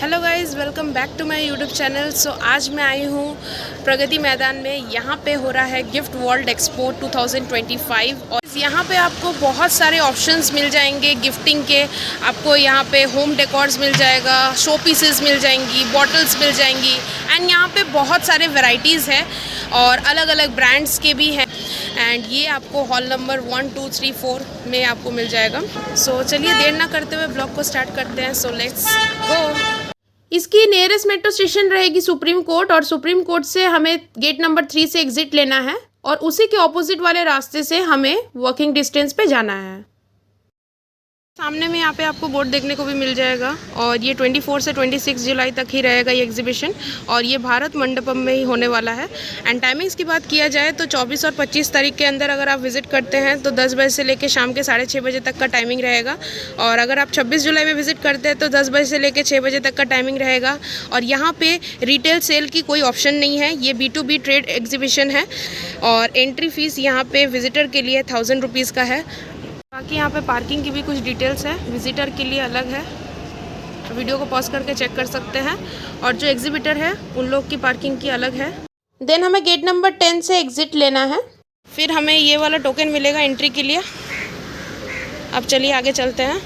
Hello guys, welcome back to my YouTube channel. So आज मैं आई हूँ प्रगति मैदान में। यहाँ पे हो रहा है गिफ्ट वर्ल्ड एक्सपो 2025 और यहाँ पे आपको बहुत सारे ऑप्शंस मिल जाएंगे गिफ्टिंग के। आपको यहाँ पे होम डेकोर्स मिल जाएगा, शो पीसेस मिल जाएंगी, बॉटल्स मिल जाएंगी एंड यहाँ पे बहुत सारे वैरायटीज़ हैं और अलग अलग ब्रांड्स के भी हैं। एंड ये आपको हॉल नंबर 1, 2, 3, 4 में आपको मिल जाएगा। सो चलिए देर ना करते हुए ब्लॉग को स्टार्ट करते हैं। So let's go. इसकी नियरेस्ट मेट्रो स्टेशन रहेगी सुप्रीम कोर्ट और सुप्रीम कोर्ट से हमें गेट नंबर 3 से एग्जिट लेना है और उसी के ऑपोजिट वाले रास्ते से हमें वॉकिंग डिस्टेंस पे जाना है। सामने में यहाँ पे आपको बोर्ड देखने को भी मिल जाएगा और ये 24 से 26 जुलाई तक ही रहेगा ये एग्जीबिशन और ये भारत मंडपम में ही होने वाला है। एंड टाइमिंग्स की बात किया जाए तो 24 और 25 तारीख के अंदर अगर आप विज़िट करते हैं तो 10 बजे से लेकर शाम के 6:30 बजे तक का टाइमिंग रहेगा और अगर आप 26 जुलाई में विज़िट करते हैं तो 10 बजे से लेकर 6 बजे तक का टाइमिंग रहेगा। और यहाँ पे रिटेल सेल की कोई ऑप्शन नहीं है, ये B2B ट्रेड एग्जीबिशन है और एंट्री फ़ीस यहाँ पे विज़िटर के लिए 1000 रुपीज़ का है। बाकी यहाँ पे पार्किंग की भी कुछ डिटेल्स है, विजिटर के लिए अलग है, वीडियो को पॉज करके चेक कर सकते हैं और जो एग्जिबिटर है उन लोग की पार्किंग की अलग है। देन हमें गेट नंबर 10 से एग्जिट लेना है, फिर हमें ये वाला टोकन मिलेगा एंट्री के लिए। अब चलिए आगे चलते हैं।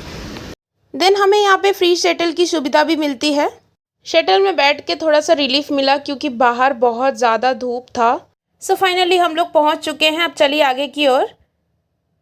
देन हमें यहाँ पे फ्री शटल की सुविधा भी मिलती है। शटल में बैठ के थोड़ा सा रिलीफ मिला क्योंकि बाहर बहुत ज़्यादा धूप था। सो फाइनली हम लोग पहुँच चुके हैं। अब चलिए आगे की ओर।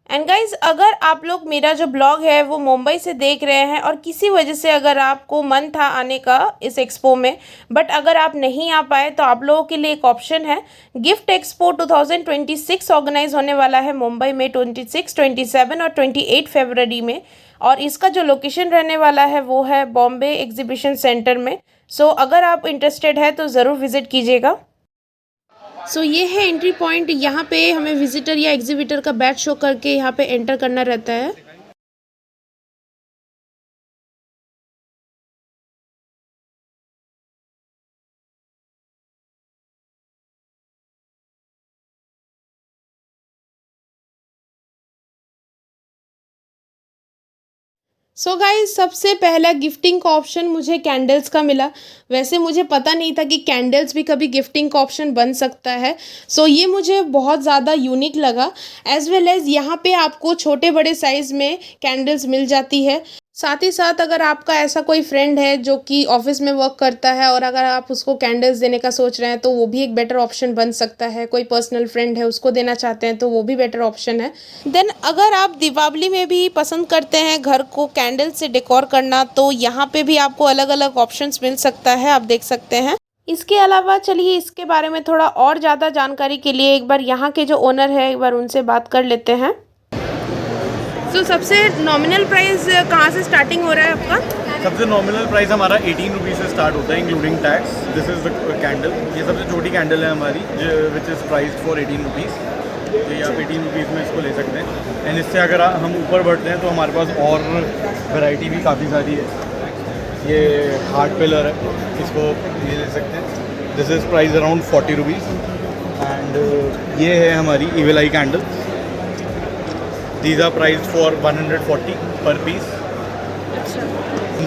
एंड गाइज, अगर आप लोग मेरा जो ब्लॉग है वो मुंबई से देख रहे हैं और किसी वजह से अगर आपको मन था आने का इस एक्सपो में बट अगर आप नहीं आ पाए तो आप लोगों के लिए एक ऑप्शन है। गिफ्ट एक्सपो 2026 ऑर्गेनाइज होने वाला है मुंबई में 26, 27 और 28 फरवरी में और इसका जो लोकेशन रहने वाला है वो है बॉम्बे एग्जीबिशन सेंटर में। सो अगर आप इंटरेस्टेड है तो ज़रूर विज़िट कीजिएगा। सो ये है एंट्री पॉइंट। यहाँ पे हमें विजिटर या एग्जीबिटर का बैच शो करके यहाँ पे एंटर करना रहता है। सो गाइज, सबसे पहला गिफ्टिंग का ऑप्शन मुझे कैंडल्स का मिला। वैसे मुझे पता नहीं था कि कैंडल्स भी कभी गिफ्टिंग का ऑप्शन बन सकता है। सो ये मुझे बहुत ज़्यादा यूनिक लगा। एज वेल एज़ यहाँ पे आपको छोटे बड़े साइज़ में कैंडल्स मिल जाती है। साथ ही साथ अगर आपका ऐसा कोई फ्रेंड है जो कि ऑफिस में वर्क करता है और अगर आप उसको कैंडल्स देने का सोच रहे हैं तो वो भी एक बेटर ऑप्शन बन सकता है। कोई पर्सनल फ्रेंड है उसको देना चाहते हैं तो वो भी बेटर ऑप्शन है। देन अगर आप दीपावली में भी पसंद करते हैं घर को कैंडल से डेकोर करना तो यहाँ पे भी आपको अलग अलग ऑप्शंस मिल सकता है, आप देख सकते हैं। इसके अलावा चलिए इसके बारे में थोड़ा और ज़्यादा जानकारी के लिए एक बार यहाँ के जो ओनर है एक बार उनसे बात कर लेते हैं। तो सबसे नॉमिनल प्राइस कहाँ से स्टार्टिंग हो रहा है आपका? सबसे नॉमिनल प्राइस हमारा 18 रुपीज़ से स्टार्ट होता है including tax. This is the candle. ये सबसे छोटी कैंडल है हमारी which is priced for 18 rupees. ये आप 18 रुपीज़ में इसको ले सकते हैं। एंड इससे अगर हम ऊपर बढ़ते हैं तो हमारे पास और वैरायटी भी काफ़ी सारी है। ये हार्ट पिलर है, इसको ये ले सकते हैं। This is price around 40 rupees. And ये है हमारी evil I candle. These are priced for 140 per piece।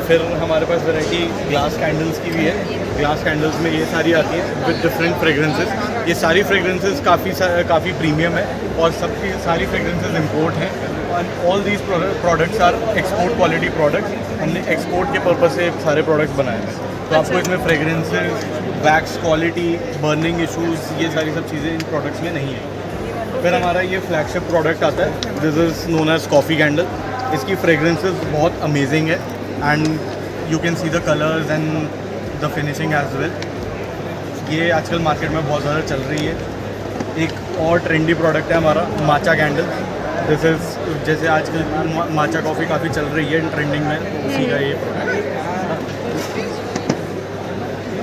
फिर हमारे पास वैरायटी ग्लास कैंडल्स की भी है। ग्लास कैंडल्स में ये सारी आती हैं विद डिफरेंट फ्रेगरेंसेस। ये सारी फ्रेगरेंसेस काफ़ी प्रीमियम है और सबकी सारी फ्रेगरेंसेस इंपोर्ट हैं। And all these products are export quality products. हमने एक्सपोर्ट के पर्पज़ से सारे प्रोडक्ट्स बनाए हैं। तो आपको इसमें fragrances, wax quality, burning issues, ये सारी सब चीज़ें इन प्रोडक्ट्स में नहीं है। फिर हमारा ये फ्लैगशिप प्रोडक्ट आता है, this is known as coffee candle. इसकी फ्रेगरेंसेस बहुत अमेजिंग है and you can see the colours and the finishing as well. ये आजकल मार्केट में बहुत ज़्यादा चल रही है। एक और ट्रेंडी प्रोडक्ट है हमारा माचा कैंडल। दिस इज़ जैसे आजकल माचा कॉफ़ी काफ़ी चल रही है ट्रेंडिंग में, उसी का ये प्रोडक्ट।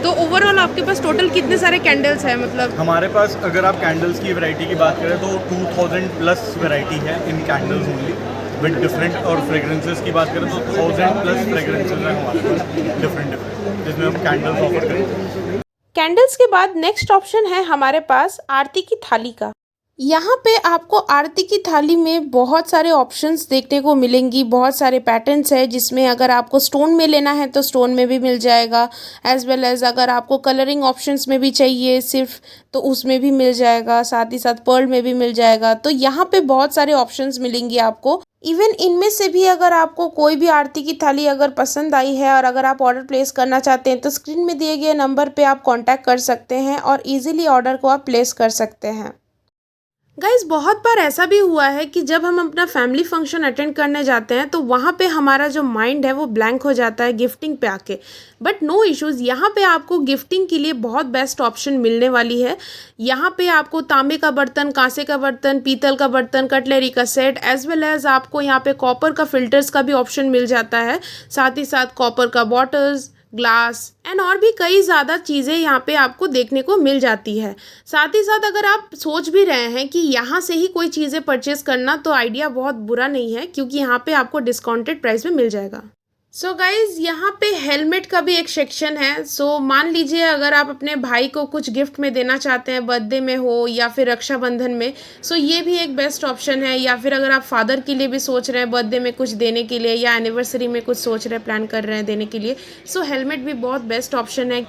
तो ओवरऑल आपके पास टोटल कितने सारे कैंडल्स हैं? मतलब हमारे पास अगर आप कैंडल्स की वैरायटी की बात करें तो 2000 प्लस वैरायटी है इन कैंडल्स ओनली विद डिफरेंट। और फ्रेगरेंसेस की बात करें तो 1000 प्लस फ्रेगरेंसेस हैं हमारे पास डिफरेंट जिसमें हम कैंडल्स ऑफर करें। कैंडल्स के बाद नेक्स्ट ऑप्शन है हमारे पास आरती की थाली का। यहाँ पे आपको आरती की थाली में बहुत सारे ऑप्शंस देखने को मिलेंगी, बहुत सारे पैटर्न्स है जिसमें अगर आपको स्टोन में लेना है तो स्टोन में भी मिल जाएगा, एज वेल एज अगर आपको कलरिंग ऑप्शंस में भी चाहिए सिर्फ तो उसमें भी मिल जाएगा, साथ ही साथ पर्ल में भी मिल जाएगा। तो यहाँ पे बहुत सारे ऑप्शंस मिलेंगी आपको। इवन इनमें से भी अगर आपको कोई भी आरती की थाली अगर पसंद आई है और अगर आप ऑर्डर प्लेस करना चाहते हैं तो स्क्रीन में दिए गए नंबर पे आप कांटेक्ट कर सकते हैं और इजीली ऑर्डर को आप प्लेस कर सकते हैं। गाइस बहुत बार ऐसा भी हुआ है कि जब हम अपना फैमिली फंक्शन अटेंड करने जाते हैं तो वहाँ पे हमारा जो माइंड है वो ब्लैंक हो जाता है गिफ्टिंग पे आके। बट नो इश्यूज़, यहाँ पे आपको गिफ्टिंग के लिए बहुत बेस्ट ऑप्शन मिलने वाली है। यहाँ पे आपको तांबे का बर्तन, कांसे का बर्तन, पीतल का बर्तन, कटलरी का सेट, एज वेल एज आपको यहाँ पे कॉपर का फिल्टर्स का भी ऑप्शन मिल जाता है, साथ ही साथ कॉपर का बॉटल्स, ग्लास एंड और भी कई ज़्यादा चीज़ें यहाँ पे आपको देखने को मिल जाती है। साथ ही साथ अगर आप सोच भी रहे हैं कि यहाँ से ही कोई चीज़ें परचेस करना, तो आइडिया बहुत बुरा नहीं है क्योंकि यहाँ पे आपको डिस्काउंटेड प्राइस में मिल जाएगा। सो गाइज़ यहाँ पे हेलमेट का भी एक सेक्शन है। सो मान लीजिए अगर आप अपने भाई को कुछ गिफ्ट में देना चाहते हैं, बर्थडे में हो या फिर रक्षाबंधन में, सो ये भी एक बेस्ट ऑप्शन है। या फिर अगर आप फादर के लिए भी सोच रहे हैं बर्थडे में कुछ देने के लिए या एनिवर्सरी में कुछ सोच रहे हैं, प्लान कर रहे हैं देने के लिए, सो हेलमेट भी बहुत बेस्ट ऑप्शन है।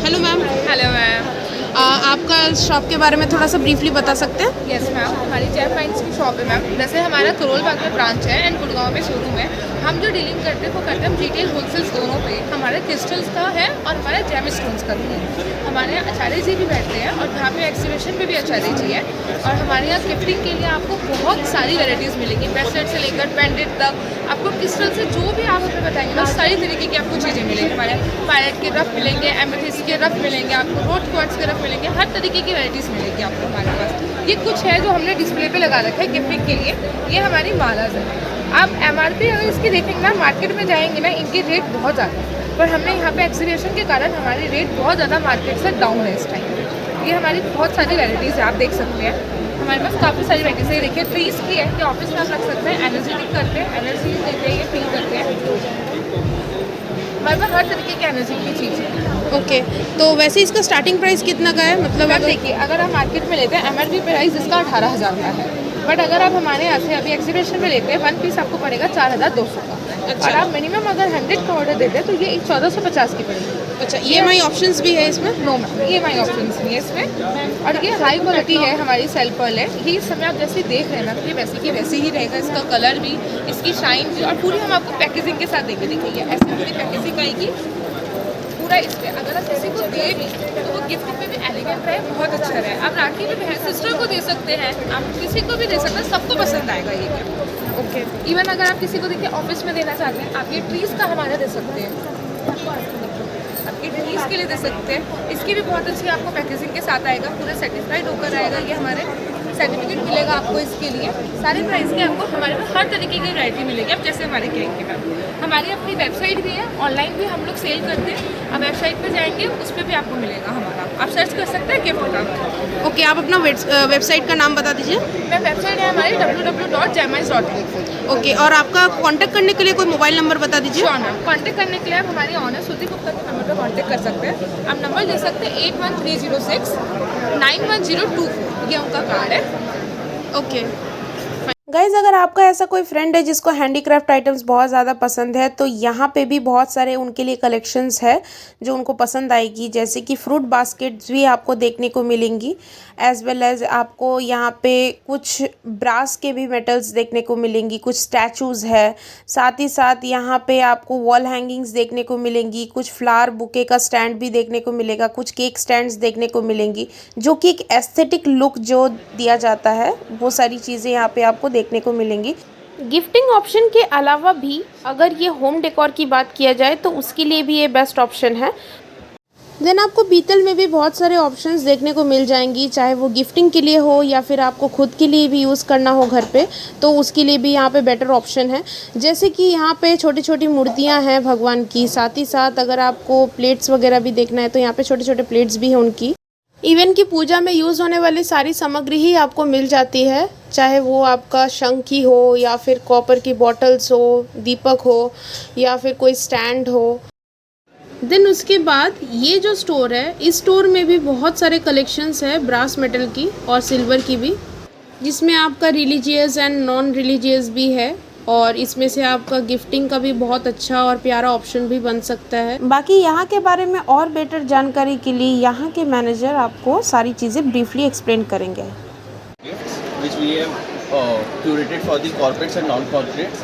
Hello ma'am. Hello ma'am. आपका शॉप के बारे में थोड़ा सा ब्रीफली बता सकते हैं? यस मैम, हमारी जैम माइंस की शॉप है मैम। जैसे हमारा करोल बाग में ब्रांच है एंड गुड़गांव में शोरूम है। हम जो डीलिंग करते हैं वो करते हैं हम रिटेल होलसेल्स दोनों पे। हमारे क्रिस्टल्स का है और हमारे जैम स्टोन्स का भी है। हमारे यहाँ आचार्य जी भी बैठते हैं और यहाँ पे एग्जीबिशन पे भी आचार्य जी है। और हमारे यहाँ गिफ्टिंग के लिए आपको बहुत सारी वेराइटीज़ मिलेंगी, ब्रेसलेट से लेकर पेंडेंट तक। आपको क्रिस्टल से जो भी आप हमें बताएंगे ना, सारी तरीके की आपको चीज़ें मिलेंगी। हमारे यहाँ पायरेट के रफ मिलेंगे, एमेथिस्ट के रफ मिलेंगे, आपको रोज क्वार्ट्ज के रफ मिलेंगे, हर तरीके की वेराइटीज़ मिलेगी आपको हमारे पास। ये कुछ है जो हमने डिस्प्ले पे लगा रखा है गिफ्टिंग के लिए। ये हमारी मालाज है। आप MRP अगर इसकी देखेंगे ना, मार्केट में जाएंगे ना, इनकी रेट बहुत ज़्यादा है, पर हमने यहाँ पे एग्जीबिशन के कारण हमारी रेट बहुत ज़्यादा मार्केट से डाउन है इस टाइम। ये हमारी बहुत सारी वेराइटीज़ है, आप देख सकते हैं हमारे पास काफ़ी सारी वेराइटीज़ है। देखिए ट्रीज़ की है कि ऑफिस में आप रख सकते हैं, एनर्जेटिक करते हैं, एनर्जी देते हैं, ये फील करते हैं। हमारे पास हर तरीके की एनर्जी की चीज़ है। ओके, तो वैसे इसका स्टार्टिंग प्राइस कितना का है? मतलब आप देखिए, अगर आप मार्केट में लेते हैं MRP प्राइस इसका 18,000 का है, बट अगर आप हमारे यहाँ से अभी एग्जीबिशन में लेते हैं 1 पीस आपको पड़ेगा 4,200 का। अच्छा। और आप मिनिमम अगर 100 का ऑर्डर देते हैं तो ये 1450 की पड़ेगी। अच्छा, EMI ऑप्शंस भी है इसमें? नो मैम, EMI ऑप्शंस नहीं है इसमें। और ये हाई क्वालिटी है, हमारी सेल पर्ल है। ये इस समय आप जैसे देख रहे हैं ना, ये वैसे की वैसे ही रहेगा, इसका कलर भी, इसकी शाइन भी, और पूरी हम आपको पैकेजिंग के साथ देंगे। देखिए ऐसी पूरी पैकेजिंग आएगी पूरा इस पर। अगर आप किसी को दे भी तो वो गिफ्ट में भी एलिगेंट रहे, बहुत अच्छा रहे। आप राखी में बहन सिस्टर को दे सकते हैं, आप किसी को भी दे सकते हैं, सबको पसंद आएगा ये गिफ्ट। ओके, इवन अगर आप किसी को देखिए ऑफिस में देना चाहते हैं, आप ये ट्रीज़ का हमारा दे सकते हैं, आपके ट्रीज़ के लिए दे सकते हैं। इसकी भी बहुत अच्छी आपको पैकेजिंग के साथ आएगा, पूरा सेटिस्फाइड होकर आएगा। ये हमारे सर्टिफिकेट मिलेगा आपको इसके लिए। सारे प्राइस के आपको हमारे पास हर तरीके की वैरायटी मिलेगी, आप जैसे हमारे कहेंगे मैम। हमारी अपनी वेबसाइट भी है, ऑनलाइन भी हम लोग सेल करते हैं। आप वेबसाइट पे जाएंगे उस पर भी आपको मिलेगा हमारा, आप सर्च कर सकते हैं गिफ्ट का। ओके, आप अपना वेबसाइट का नाम बता दीजिए। मैं वेबसाइट है हमारी www.jammais.in। ओके, और आपका कांटेक्ट करने के लिए कोई मोबाइल नंबर बता दीजिए। श्योर मैम, कॉन्टैक्ट करने के लिए आप हमारी ऑनर श्रुति गुप्ता के नंबर पर कॉन्टैक्ट कर सकते हैं। आप नंबर ले सकते हैं 8130691024, ये उनका कार्ड है। ओके गाइज़, अगर आपका ऐसा कोई फ्रेंड है जिसको हैंडीक्राफ्ट आइटम्स बहुत ज़्यादा पसंद है तो यहाँ पे भी बहुत सारे उनके लिए कलेक्शंस है जो उनको पसंद आएगी। जैसे कि फ्रूट बास्केट्स भी आपको देखने को मिलेंगी, एज वेल एज आपको यहाँ पे कुछ ब्रास के भी मेटल्स देखने को मिलेंगी, कुछ स्टैचूज़ है। साथ ही साथ यहाँ पे आपको वॉल हैंगिंग्स देखने को मिलेंगी, कुछ फ्लावर बुके का स्टैंड भी देखने को मिलेगा, कुछ केक स्टैंड्स देखने को मिलेंगी, जो कि एक एस्थेटिक लुक जो दिया जाता है वो सारी चीज़ें यहाँ पे आपको देखने को मिलेंगी। गिफ्टिंग ऑप्शन के अलावा भी अगर ये होम डेकोर की बात किया जाए तो उसके लिए भी ये बेस्ट ऑप्शन है। देन आपको पीतल में भी बहुत सारे ऑप्शंस देखने को मिल जाएंगी, चाहे वो गिफ्टिंग के लिए हो या फिर आपको खुद के लिए भी यूज़ करना हो घर पे, तो उसके लिए भी यहाँ पे बेटर ऑप्शन है। जैसे कि यहाँ पे छोटी छोटी मूर्तियाँ हैं भगवान की, साथ ही साथ अगर आपको प्लेट्स वगैरह भी देखना है तो यहाँ पे छोटे छोटे प्लेट्स भी हैं उनकी। इवन की पूजा में यूज़ होने वाली सारी सामग्री ही आपको मिल जाती है, चाहे वो आपका शंख ही हो या फिर कॉपर की बॉटल्स हो, दीपक हो या फिर कोई स्टैंड हो। देन उसके बाद ये जो स्टोर है, इस स्टोर में भी बहुत सारे कलेक्शंस है ब्रास मेटल की और सिल्वर की भी, जिसमें आपका रिलीजियस एंड नॉन रिलीजियस भी है और इसमें से आपका गिफ्टिंग का भी बहुत अच्छा और प्यारा ऑप्शन भी बन सकता है। बाकी यहाँ के बारे में और बेटर जानकारी के लिए यहाँ के मैनेजर आपको सारी चीज़ें ब्रीफली एक्सप्लेन करेंगे। Which we have curated for the corporates and non-corporates,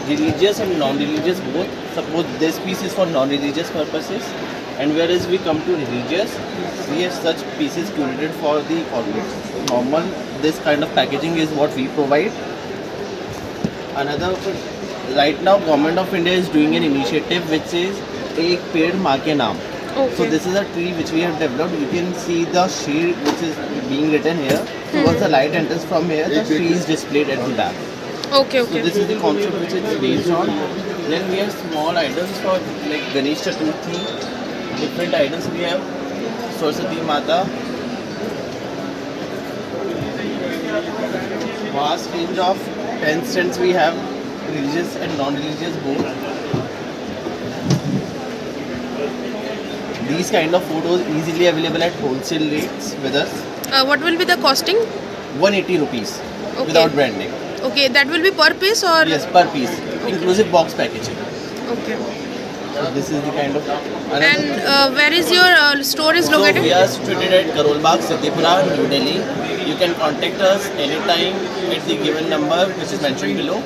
religious and non-religious both. Suppose this piece is for non-religious purposes, and whereas we come to religious, we have such pieces curated for the corporates. Normal, this kind of packaging is what we provide. Another, right now, Government of India is doing an initiative which is Ek Ped Maa Ke Naam. Okay. So this is a tree which we have developed. You can see the shade which is being written here. So once the light enters from here, the tree is displayed at the back. Okay, So okay. this is the concept which it's based on. Then we have small items for like Ganesh Chaturthi. Different items we have. Saraswati Mata. Vast range of pen stands we have, religious and non-religious both. These kind of photos easily available at wholesale rates with us. What will be the costing? 180 rupees Okay. without branding. Okay, that will be per piece or? Yes, per piece, inclusive box packaging. Okay. So this is the kind of. And where is your store is So located? we are situated at Karol Bagh, Siddipura, New Delhi. You can contact us anytime at the given number which is mentioned below.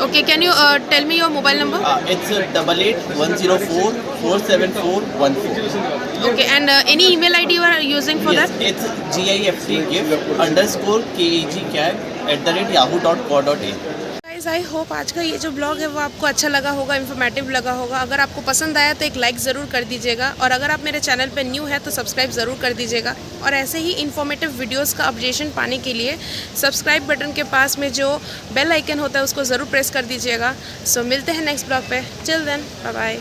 Okay, can you tell me your mobile number? It's 88-104 47414. Okay, and any email ID you are using for Yes, that? it's gift_kag@yahoo.co.in. Guys, I hope आज का ये जो blog है वो आपको अच्छा लगा होगा, इन्फॉर्मेटिव लगा होगा। अगर आपको पसंद आया तो एक लाइक ज़रूर कर दीजिएगा और अगर आप मेरे चैनल पे न्यू है तो सब्सक्राइब ज़रूर कर दीजिएगा। और ऐसे ही इन्फॉर्मेटिव वीडियोस का अपडेशन पाने के लिए सब्सक्राइब बटन के पास में जो बेल आइकन होता है उसको ज़रूर प्रेस कर दीजिएगा। सो मिलते हैं नेक्स्ट ब्लॉग पे। Till then, bye bye.